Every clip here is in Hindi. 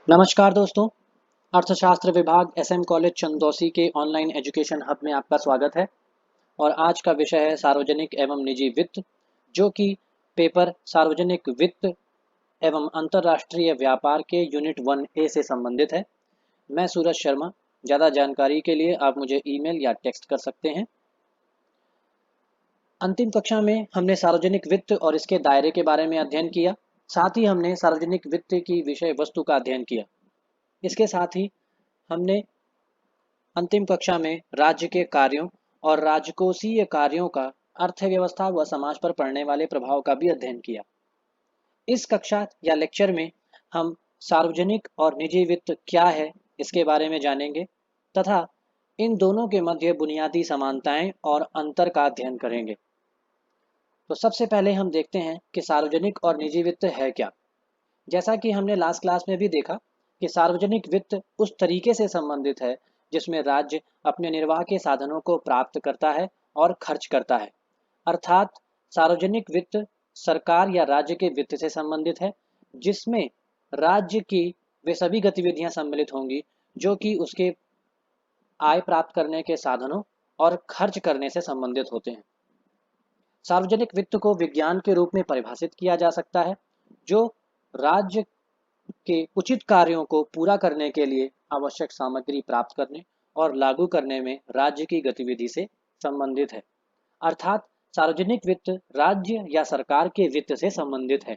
नमस्कार दोस्तों। अर्थशास्त्र विभाग एसएम कॉलेज चंदौसी के ऑनलाइन एजुकेशन हब में आपका स्वागत है। और आज का विषय है सार्वजनिक एवं निजी वित्त, जो कि पेपर सार्वजनिक वित्त एवं अंतर्राष्ट्रीय व्यापार के यूनिट 1A से संबंधित है। मैं सूरज शर्मा। ज़्यादा जानकारी के लिए आप मुझे ईमेल या टेक्स्ट कर सकते हैं। अंतिम कक्षा में हमने सार्वजनिक वित्त और इसके दायरे के बारे में अध्ययन किया। साथ ही हमने सार्वजनिक वित्त की विषय वस्तु का अध्ययन किया। इसके साथ ही हमने अंतिम कक्षा में राज्य के कार्यों और राजकोषीय कार्यों का अर्थव्यवस्था व समाज पर पड़ने वाले प्रभाव का भी अध्ययन किया। इस कक्षा या लेक्चर में हम सार्वजनिक और निजी वित्त क्या है इसके बारे में जानेंगे तथा इन दोनों के मध्य बुनियादी समानताएं और अंतर का अध्ययन करेंगे। तो सबसे पहले हम देखते हैं कि सार्वजनिक और निजी वित्त है क्या। जैसा कि हमने लास्ट क्लास में भी देखा कि सार्वजनिक वित्त उस तरीके से संबंधित है जिसमें राज्य अपने निर्वाह के साधनों को प्राप्त करता है और खर्च करता है। अर्थात सार्वजनिक वित्त सरकार या राज्य के वित्त से संबंधित है, जिसमें राज्य की वे सभी गतिविधियां सम्मिलित होंगी जो कि उसके आय प्राप्त करने के साधनों और खर्च करने से संबंधित होते हैं। सार्वजनिक वित्त को विज्ञान के रूप में परिभाषित किया जा सकता है, जो राज्य के उचित कार्यों को पूरा करने के लिए आवश्यक सामग्री प्राप्त करने और लागू करने में राज्य की गतिविधि से संबंधित है। अर्थात सार्वजनिक वित्त राज्य या सरकार के वित्त से संबंधित है,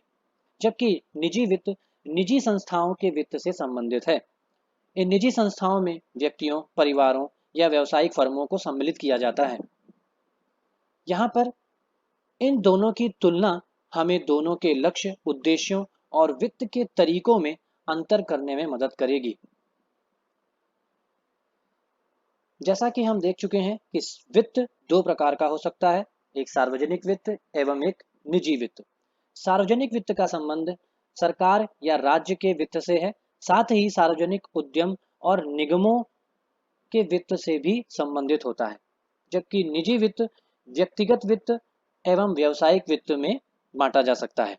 जबकि निजी वित्त निजी संस्थाओं के वित्त से संबंधित है। इन निजी संस्थाओं में व्यक्तियों, परिवारों या व्यावसायिक फर्मों को सम्मिलित किया जाता है। यहाँ पर इन दोनों की तुलना हमें दोनों के लक्ष्य, उद्देश्यों और वित्त के तरीकों में अंतर करने में मदद करेगी। जैसा कि हम देख चुके हैं कि वित्त दो प्रकार का हो सकता है, एक सार्वजनिक वित्त एवं एक निजी वित्त। सार्वजनिक वित्त का संबंध सरकार या राज्य के वित्त से है, साथ ही सार्वजनिक उद्यम और निगमों के वित्त से भी संबंधित होता है, जबकि निजी वित्त व्यक्तिगत वित्त एवं व्यावसायिक वित्त में बांटा जा सकता है।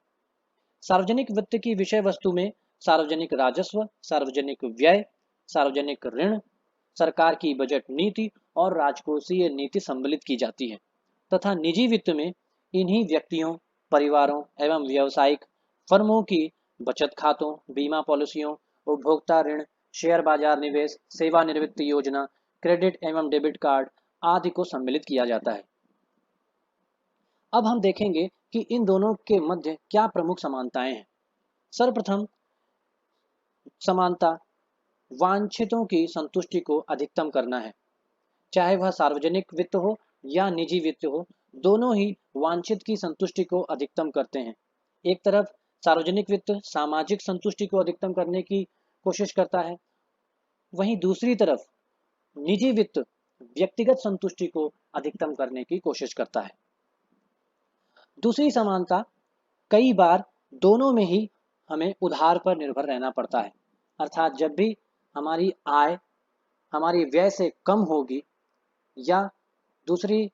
सार्वजनिक वित्त की विषय वस्तु में सार्वजनिक राजस्व, सार्वजनिक व्यय, सार्वजनिक ऋण, सरकार की बजट नीति और राजकोषीय नीति सम्मिलित की जाती है तथा निजी वित्त में इन्हीं व्यक्तियों, परिवारों एवं व्यावसायिक फर्मों की बचत खातों, बीमा पॉलिसियों, उपभोक्ता ऋण, शेयर बाजार निवेश, सेवानिवृत्ति योजना, क्रेडिट एवं डेबिट कार्ड आदि को सम्मिलित किया जाता है। अब हम देखेंगे कि इन दोनों के मध्य क्या प्रमुख समानताएं हैं। सर्वप्रथम समानता वांछितों की संतुष्टि को अधिकतम करना है। चाहे वह सार्वजनिक वित्त हो या निजी वित्त हो, दोनों ही वांछित की संतुष्टि को अधिकतम करते हैं। एक तरफ सार्वजनिक वित्त सामाजिक संतुष्टि को अधिकतम करने की कोशिश करता है, वहीं दूसरी तरफ निजी वित्त व्यक्तिगत संतुष्टि को अधिकतम करने की कोशिश करता है। दूसरी समानता, कई बार दोनों में ही हमें उधार पर निर्भर रहना पड़ता है। अर्थात जब भी हमारी आय हमारी व्यय से कम होगी, या दूसरी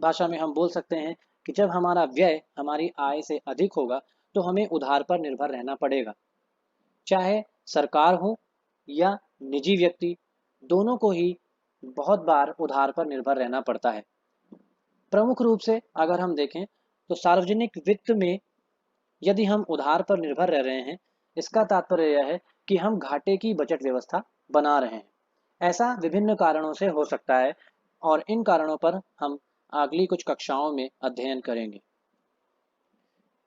भाषा में हम बोल सकते हैं कि जब हमारा व्यय हमारी आय से अधिक होगा तो हमें उधार पर निर्भर रहना पड़ेगा। चाहे सरकार हो या निजी व्यक्ति, दोनों को ही बहुत बार उधार पर निर्भर रहना पड़ता है। प्रमुख रूप से अगर हम देखें तो सार्वजनिक वित्त में यदि हम उधार पर निर्भर रह रहे हैं, इसका तात्पर्य यह है कि हम घाटे की बजट व्यवस्था बना रहे हैं। ऐसा विभिन्न कारणों से हो सकता है और इन कारणों पर हम अगली कुछ कक्षाओं में अध्ययन करेंगे।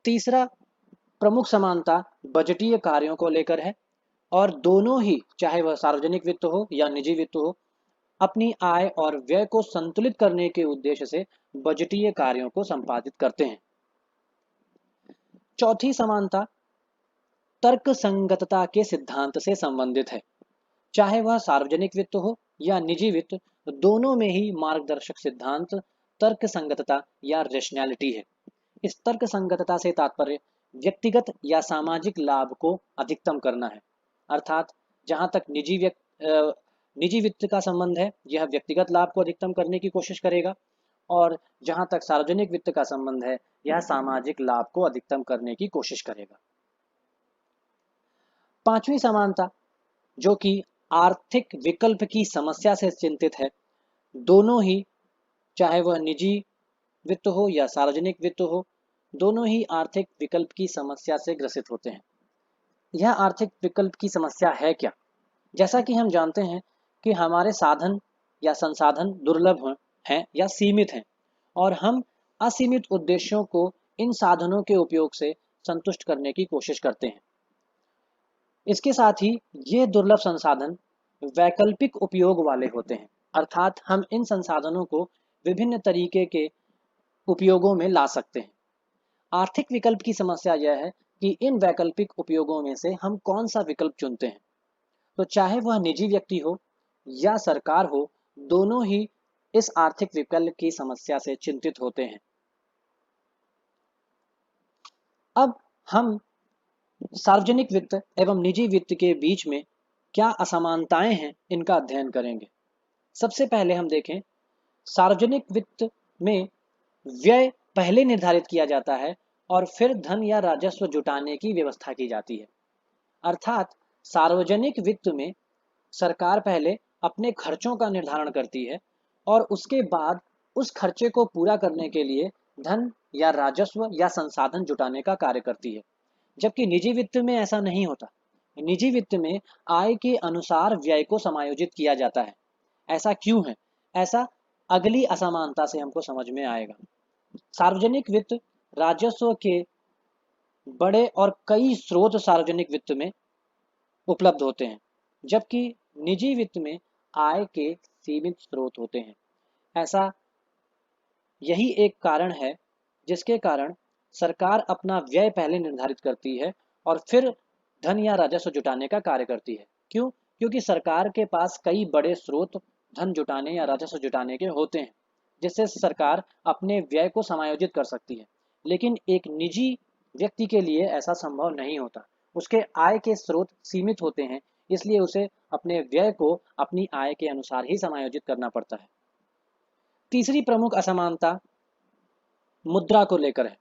तीसरा प्रमुख समानता बजटीय कार्यों को लेकर है, और दोनों ही, चाहे वह सार्वजनिक वित्त हो या निजी वित्त हो, अपनी आय और व्यय को संतुलित करने के उद्देश्य से बजटीय कार्यों को संपादित करते हैं। चौथी समानता तर्क संगतता के सिद्धांत से संबंधित है। चाहे वह सार्वजनिक वित्त हो या निजी वित्त, दोनों में ही मार्गदर्शक सिद्धांत तर्क संगतता या रेशनैलिटी है। इस तर्क संगतता से तात्पर्य व्यक्तिगत या सामाजिक लाभ को अधिकतम करना है। अर्थात जहां तक निजी वित्त का संबंध है, यह व्यक्तिगत लाभ को अधिकतम करने की कोशिश करेगा, और जहां तक सार्वजनिक वित्त का संबंध है, यह सामाजिक लाभ को अधिकतम करने की कोशिश करेगा। पांचवी समानता जो कि आर्थिक विकल्प की समस्या से चिंतित है। दोनों ही, चाहे वह निजी वित्त हो या सार्वजनिक वित्त हो, दोनों ही आर्थिक विकल्प की समस्या से ग्रसित होते हैं। यह आर्थिक विकल्प की समस्या है क्या? जैसा कि हम जानते हैं कि हमारे साधन या संसाधन दुर्लभ हैं या सीमित हैं, और हम असीमित उद्देश्यों को इन साधनों के उपयोग से संतुष्ट करने की कोशिश करते हैं। इसके साथ ही ये दुर्लभ संसाधन वैकल्पिक उपयोग वाले होते हैं, अर्थात हम इन संसाधनों को विभिन्न तरीके के उपयोगों में ला सकते हैं। आर्थिक विकल्प की समस्या यह है कि इन वैकल्पिक उपयोगों में से हम कौन सा विकल्प चुनते हैं। तो चाहे वह निजी व्यक्ति हो या सरकार हो, दोनों ही इस आर्थिक विकल्प की समस्या से चिंतित होते हैं। अब हम सार्वजनिक वित्त एवं निजी वित्त के बीच में क्या असमानताएं हैं, इनका अध्ययन करेंगे। सबसे पहले हम देखें, सार्वजनिक वित्त में व्यय पहले निर्धारित किया जाता है और फिर धन या राजस्व जुटाने की व्यवस्था की जाती है। अर्थात सार्वजनिक वित्त में सरकार पहले अपने खर्चों का निर्धारण करती है और उसके बाद उस खर्चे को पूरा करने के लिए धन या राजस्व या संसाधन जुटाने का कार्य करती है। जबकि निजी वित्त में ऐसा नहीं होता। निजी वित्त में आय के अनुसार व्यय को समायोजित किया जाता है। ऐसा क्यों है? ऐसा अगली असमानता से हमको समझ में आएगा। सार्वजनिक वित्त राजस्व के बड़े और कई स्रोत सार्वजनिक वित्त में उपलब्ध होते हैं, जबकि निजी वित्त में आय के सीमित स्रोत होते हैं। ऐसा यही एक कारण है जिसके कारण सरकार अपना व्यय पहले निर्धारित करती है और फिर धन या राजस्व जुटाने का कार्य करती है। क्यों? क्योंकि सरकार के पास कई बड़े स्रोत धन जुटाने या राजस्व जुटाने के होते हैं, जिससे सरकार अपने व्यय को समायोजित कर सकती है। लेकिन एक निजी व्यक्ति के लिए ऐसा संभव नहीं होता। उसके आय के स्रोत सीमित होते हैं, इसलिए उसे अपने व्यय को अपनी आय के अनुसार ही समायोजित करना पड़ता है। तीसरी प्रमुख असमानता मुद्रा को लेकर है।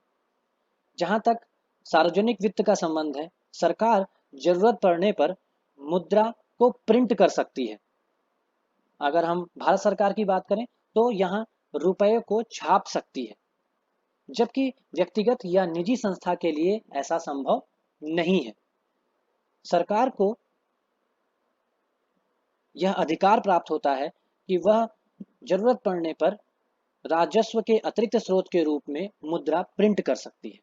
जहां तक सार्वजनिक वित्त का संबंध है, सरकार जरूरत पड़ने पर मुद्रा को प्रिंट कर सकती है। अगर हम भारत सरकार की बात करें तो यहाँ रुपए को छाप सकती है, जबकि व्यक्तिगत या निजी संस्था के लिए ऐसा संभव नहीं है। सरकार को यह अधिकार प्राप्त होता है कि वह जरूरत पड़ने पर राजस्व के अतिरिक्त स्रोत के रूप में मुद्रा प्रिंट कर सकती है।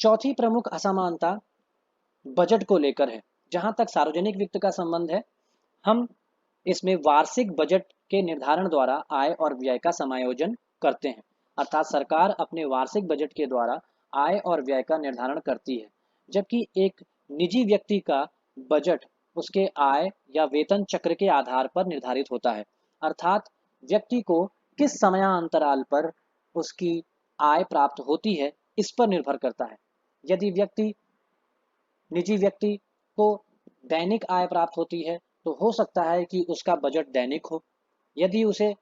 चौथी प्रमुख असमानता बजट को लेकर है। जहां तक सार्वजनिक वित्त का संबंध है, हम इसमें वार्षिक बजट के निर्धारण द्वारा आय और व्यय का समायोजन करते हैं। अर्थात सरकार अपने वार्षिक बजट के द्वारा आय और व्यय का निर्धारण करती है, जबकि एक निजी व्यक्ति का बजट उसके आय या वेतन चक्र के आधार पर निर्धारित होता है। अर्थात व्यक्ति को किस समयांतराल पर उसकी आय प्राप्त होती है, इस पर निर्भर करता है। यदि निजी व्यक्ति को दैनिक आय प्राप्त होती है तो हो सकता है कि उसका बजट दैनिक हो। यदि उसे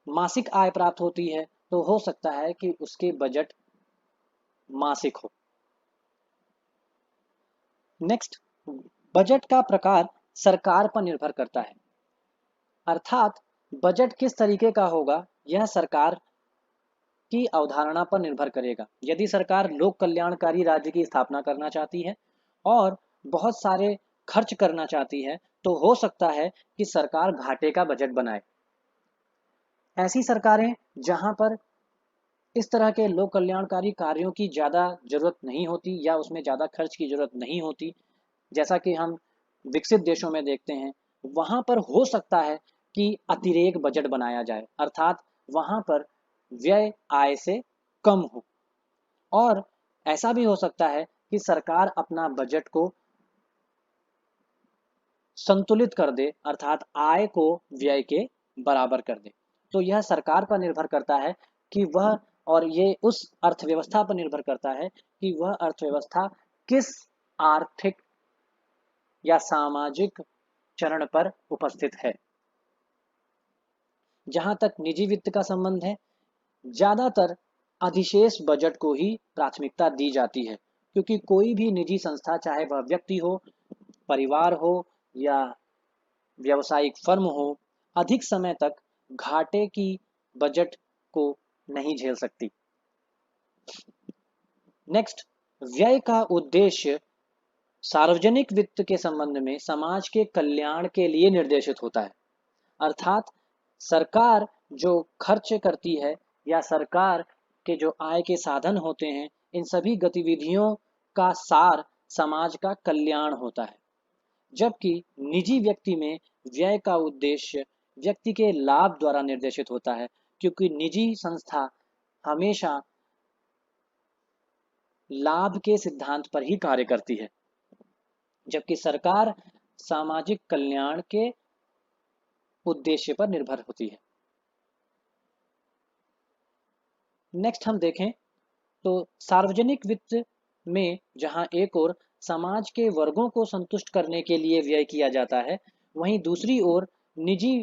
मासिक आय प्राप्त होती है तो हो सकता है कि उसके बजट मासिक हो। नेक्स्ट, बजट का प्रकार सरकार पर निर्भर करता है। अर्थात बजट किस तरीके का होगा, यह सरकार की अवधारणा पर निर्भर करेगा। यदि सरकार लोक कल्याणकारी राज्य की स्थापना करना चाहती है और बहुत सारे खर्च करना चाहती है, तो हो सकता है कि सरकार घाटे का बजट बनाए। ऐसी सरकारें जहां पर इस तरह के लोक कल्याणकारी कार्यों की ज़्यादा जरूरत नहीं होती या उसमें ज़्यादा खर्च की जरूरत नहीं होती, जैसा कि हम विकसित देशों में देखते हैं, वहां पर हो सकता है कि अतिरेक बजट बनाया जाए। अर्थात वहां पर व्यय आय से कम हो, और ऐसा भी हो सकता है कि सरकार अपना बजट को संतुलित कर दे, अर्थात आय को व्यय के बराबर कर दे। तो यह सरकार पर निर्भर करता है कि वह, और ये उस अर्थव्यवस्था पर निर्भर करता है कि वह अर्थव्यवस्था किस आर्थिक या सामाजिक चरण पर उपस्थित है। जहां तक निजी वित्त का संबंध है, ज्यादातर अधिशेष बजट को ही प्राथमिकता दी जाती है क्योंकि कोई भी निजी संस्था, चाहे वह व्यक्ति हो, परिवार हो या व्यावसायिक फर्म हो, अधिक समय तक घाटे की बजट को नहीं झेल सकती। नेक्स्ट, व्यय का उद्देश्य सार्वजनिक वित्त के संबंध में समाज के कल्याण के लिए निर्देशित होता है। अर्थात सरकार जो खर्च करती है या सरकार के जो आय के साधन होते हैं, इन सभी गतिविधियों का सार समाज का कल्याण होता है। जबकि निजी व्यक्ति में व्यय का उद्देश्य व्यक्ति के लाभ द्वारा निर्देशित होता है, क्योंकि निजी संस्था हमेशा लाभ के सिद्धांत पर ही कार्य करती है, जबकि सरकार सामाजिक कल्याण के उद्देश्य पर निर्भर होती है। नेक्स्ट हम देखें तो सार्वजनिक वित्त में जहां एक ओर समाज के वर्गों को संतुष्ट करने के लिए व्यय किया जाता है, वहीं दूसरी ओर निजी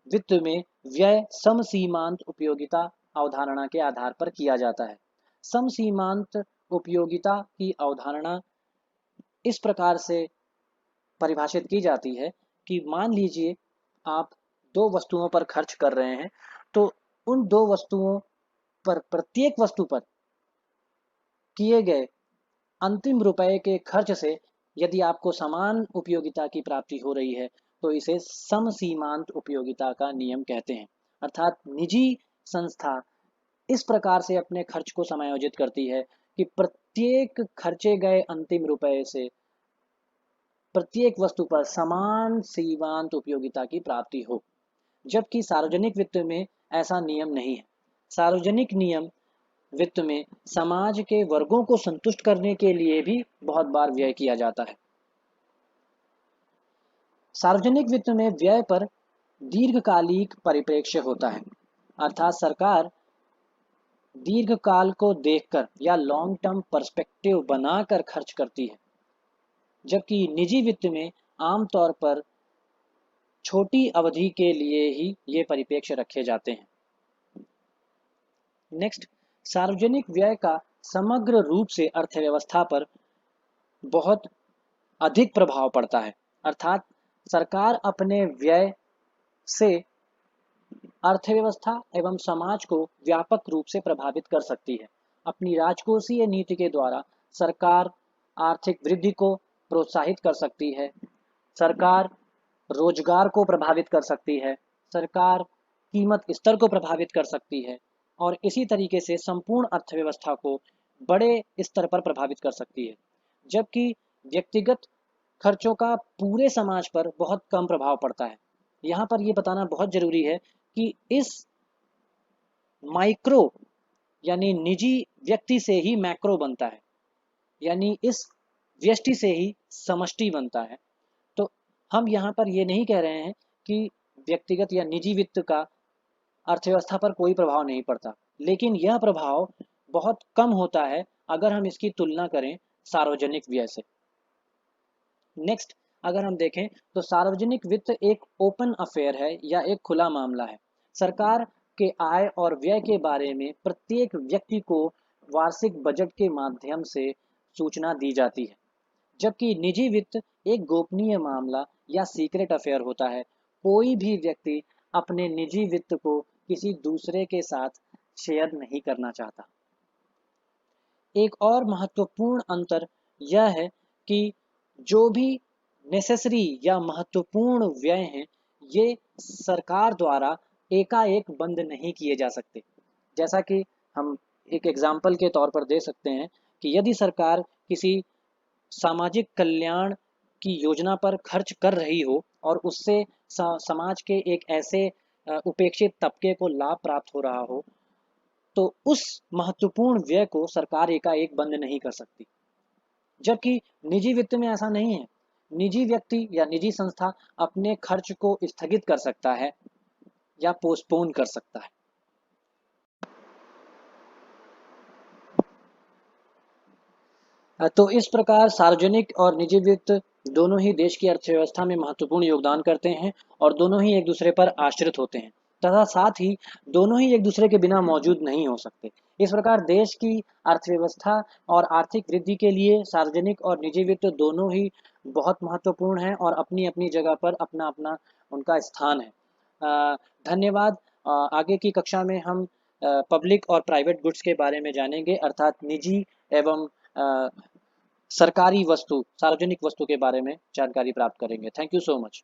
वित्त में व्यय समसीमांत उपयोगिता अवधारणा के आधार पर किया जाता है। समसीमांत उपयोगिता की अवधारणा इस प्रकार से परिभाषित की जाती है कि मान लीजिए आप दो वस्तुओं पर खर्च कर रहे हैं, तो उन दो वस्तुओं पर, प्रत्येक वस्तु पर किए गए अंतिम रुपए के खर्च से यदि आपको समान उपयोगिता की प्राप्ति हो रही है, तो इसे समसीमांत उपयोगिता का नियम कहते हैं। अर्थात निजी संस्था इस प्रकार से अपने खर्च को समायोजित करती है कि प्रत्येक खर्चे गए अंतिम रुपए से प्रत्येक वस्तु पर समान सीमांत उपयोगिता की प्राप्ति हो। जबकि सार्वजनिक वित्त में ऐसा नियम नहीं है। सार्वजनिक नियम वित्त में समाज के वर्गों को संतुष्ट करने के लिए भी बहुत बार व्यय किया जाता है। सार्वजनिक वित्त में व्यय पर दीर्घकालिक परिप्रेक्ष्य होता है, अर्थात सरकार दीर्घकाल को देखकर या लॉन्ग टर्म पर्सपेक्टिव बनाकर खर्च करती है, जबकि निजी वित्त में आमतौर पर छोटी अवधि के लिए ही ये परिप्रेक्ष्य रखे जाते हैं। नेक्स्ट, सार्वजनिक व्यय का समग्र रूप से अर्थव्यवस्था पर बहुत अधिक प्रभाव पड़ता है। अर्थात सरकार अपने व्यय से अर्थव्यवस्था एवं समाज को व्यापक रूप से प्रभावित कर सकती है। अपनी राजकोषीय नीति के द्वारा सरकार आर्थिक वृद्धि को प्रोत्साहित कर सकती है, सरकार रोजगार को प्रभावित कर सकती है, सरकार कीमत स्तर को प्रभावित कर सकती है और इसी तरीके से संपूर्ण अर्थव्यवस्था को बड़े स्तर पर प्रभावित कर सकती है। जबकि व्यक्तिगत खर्चों का पूरे समाज पर बहुत कम प्रभाव पड़ता है। यहाँ पर ये बताना बहुत जरूरी है कि इस माइक्रो यानी निजी व्यक्ति से ही मैक्रो बनता है, यानी इस व्यष्टि से ही समष्टि बनता है। तो हम यहाँ पर ये नहीं कह रहे हैं कि व्यक्तिगत या निजी वित्त का अर्थव्यवस्था पर कोई प्रभाव नहीं पड़ता, लेकिन यह प्रभाव बहुत कम होता है अगर हम इसकी तुलना करें सार्वजनिक व्यय से। नेक्स्ट, अगर हम देखें तो सार्वजनिक वित्त एक ओपन अफेयर है या एक खुला मामला है। सरकार के आय और व्यय के बारे में प्रत्येक व्यक्ति को वार्षिक बजट के माध्यम से सूचना दी जाती है, जबकि निजी वित्त एक गोपनीय मामला या सीक्रेट अफेयर होता है। कोई भी व्यक्ति अपने निजी वित्त को किसी दूसरे के साथ शेयर नहीं करना चाहता। एक और महत्वपूर्ण अंतर यह है कि जो भी नेसेसरी या महत्वपूर्ण व्यय हैं, ये सरकार द्वारा एकाएक बंद नहीं किए जा सकते। जैसा कि हम एक एग्जाम्पल के तौर पर दे सकते हैं कि यदि सरकार किसी सामाजिक कल्याण की योजना पर खर्च कर रही हो और उससे समाज के एक ऐसे उपेक्षित तबके को लाभ प्राप्त हो रहा हो, तो उस महत्वपूर्ण व्यय को सरकार एकाएक बंद नहीं कर सकती। जबकि निजी वित्त में ऐसा नहीं है। निजी व्यक्ति या निजी संस्था अपने खर्च को स्थगित कर सकता है या पोस्टपोन कर सकता है। तो इस प्रकार सार्वजनिक और निजी वित्त दोनों ही देश की अर्थव्यवस्था में महत्वपूर्ण योगदान करते हैं और दोनों ही एक दूसरे पर आश्रित होते हैं। तथा साथ ही दोनों ही एक दूसरे के बिना मौजूद नहीं हो सकते। इस प्रकार देश की अर्थव्यवस्था और आर्थिक वृद्धि के लिए सार्वजनिक और निजी वित्त दोनों ही बहुत महत्वपूर्ण हैं और अपनी-अपनी जगह पर अपना-अपना उनका स्थान है। धन्यवाद। आगे की कक्षा में हम पब्लिक और प्राइवेट गुड्स के बारे में जानेंगे, अर्थात निजी एवं सरकारी वस्तु, सार्वजनिक वस्तु के बारे में जानकारी प्राप्त करेंगे। Thank you so much.